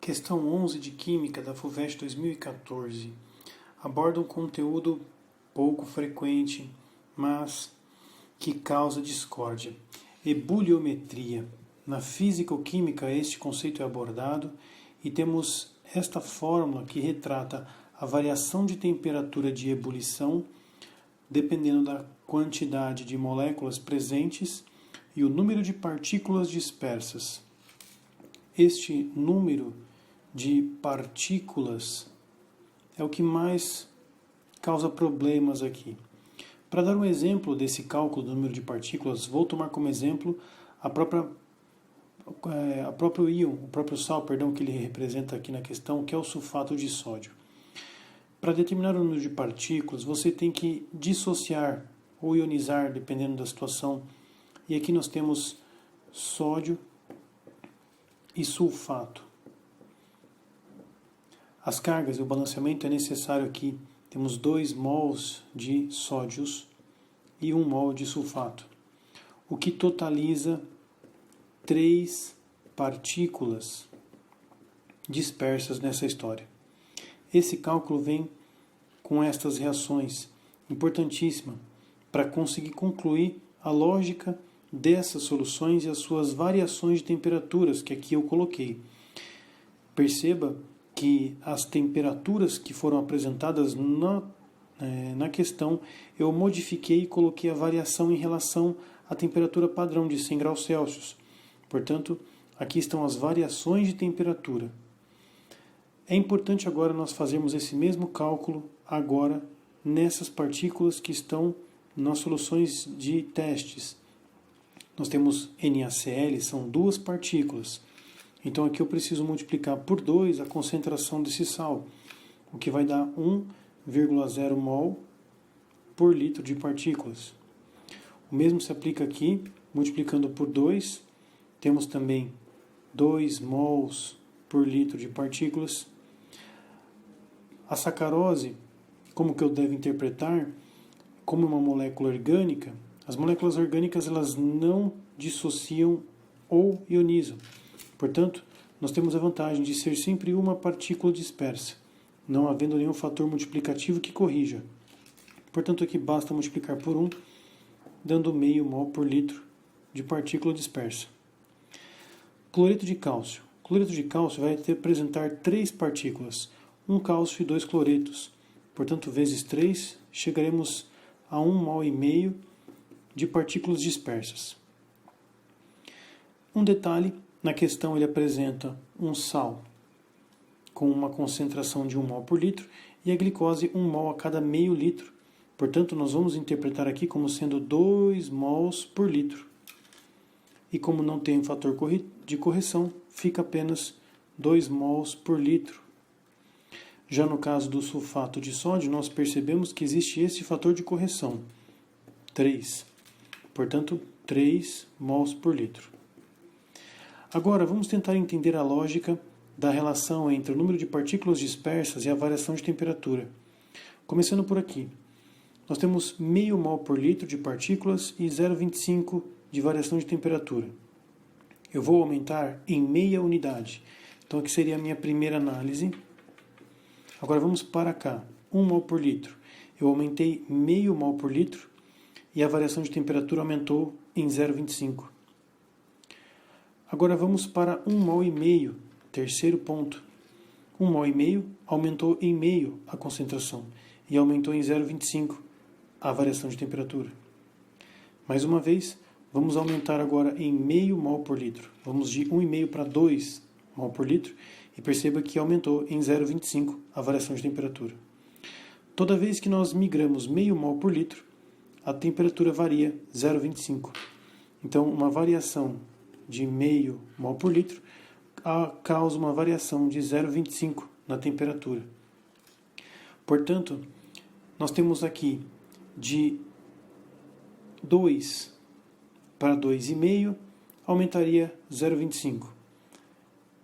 Questão 11 de Química da FUVEST 2014 aborda um conteúdo pouco frequente, mas que causa discórdia. Ebuliometria. Na físico-química este conceito é abordado e temos esta fórmula que retrata a variação de temperatura de ebulição dependendo da quantidade de moléculas presentes e o número de partículas dispersas. Este número de partículas é o que mais causa problemas aqui. Para dar um exemplo desse cálculo do número de partículas, vou tomar como exemplo o próprio sal, que ele representa aqui na questão, que é o sulfato de sódio. Para determinar o número de partículas, você tem que dissociar ou ionizar, dependendo da situação. E aqui nós temos sódio e sulfato. As cargas e o balanceamento é necessário aqui. Temos 2 mols de sódios e 1 mol de sulfato, o que totaliza 3 partículas dispersas nessa história. Esse cálculo vem com estas reações, importantíssima, para conseguir concluir a lógica dessas soluções e as suas variações de temperaturas, que aqui eu coloquei. Perceba que as temperaturas que foram apresentadas na questão, eu modifiquei e coloquei a variação em relação à temperatura padrão de 100 graus Celsius. Portanto, aqui estão as variações de temperatura. É importante agora nós fazermos esse mesmo cálculo agora nessas partículas que estão nas soluções de testes. Nós temos NaCl, são 2 partículas. Então aqui eu preciso multiplicar por 2 a concentração desse sal, o que vai dar 1,0 mol por litro de partículas. O mesmo se aplica aqui, multiplicando por 2, temos também 2 mols por litro de partículas. A sacarose, como que eu devo interpretar? Como uma molécula orgânica, as moléculas orgânicas elas não dissociam ou ionizam. Portanto, nós temos a vantagem de ser sempre uma partícula dispersa, não havendo nenhum fator multiplicativo que corrija. Portanto, aqui basta multiplicar por 1, dando meio mol por litro de partícula dispersa. Cloreto de cálcio. Cloreto de cálcio vai apresentar 3 partículas, 1 cálcio e 2 cloretos. Portanto, vezes 3, chegaremos a 1 mol e meio de partículas dispersas. Um detalhe, na questão ele apresenta um sal com uma concentração de 1 mol por litro e a glicose 1 mol a cada meio litro. Portanto, nós vamos interpretar aqui como sendo 2 mols por litro. E como não tem um fator de correção, fica apenas 2 mols por litro. Já no caso do sulfato de sódio, nós percebemos que existe esse fator de correção, 3. Portanto, 3 mols por litro. Agora, vamos tentar entender a lógica da relação entre o número de partículas dispersas e a variação de temperatura. Começando por aqui. Nós temos meio mol por litro de partículas e 0,25 de variação de temperatura. Eu vou aumentar em meia unidade. Então, aqui seria a minha primeira análise. Agora, vamos para cá. 1 mol por litro. Eu aumentei meio mol por litro e a variação de temperatura aumentou em 0,25. Agora vamos para 1 mol e meio, terceiro ponto. 1 mol e meio aumentou em meio a concentração e aumentou em 0,25 a variação de temperatura. Mais uma vez, vamos aumentar agora em meio mol por litro. Vamos de 1,5 para 2 mol por litro e perceba que aumentou em 0,25 a variação de temperatura. Toda vez que nós migramos meio mol por litro, a temperatura varia 0,25. Então, uma variação de meio mol por litro causa uma variação de 0,25 na temperatura. Portanto, nós temos aqui de 2 para 2,5 aumentaria 0,25.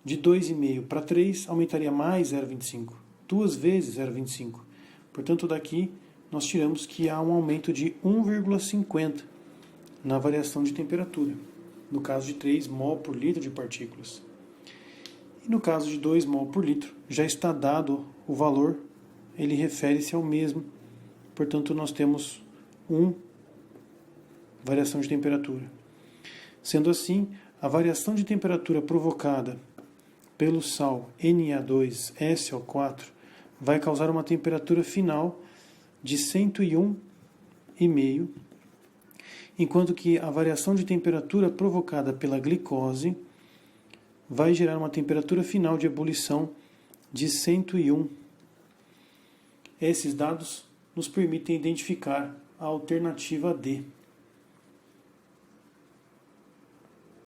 De 2,5 para 3 aumentaria mais 0,25. 2 vezes 0,25. Portanto, daqui nós tiramos que há um aumento de 1,50 na variação de temperatura, no caso de 3 mol por litro de partículas. E no caso de 2 mol por litro, já está dado o valor, ele refere-se ao mesmo, portanto nós temos variação de temperatura. Sendo assim, a variação de temperatura provocada pelo sal Na2SO4 vai causar uma temperatura final de 101,5, enquanto que a variação de temperatura provocada pela glicose vai gerar uma temperatura final de ebulição de 101. Esses dados nos permitem identificar a alternativa D.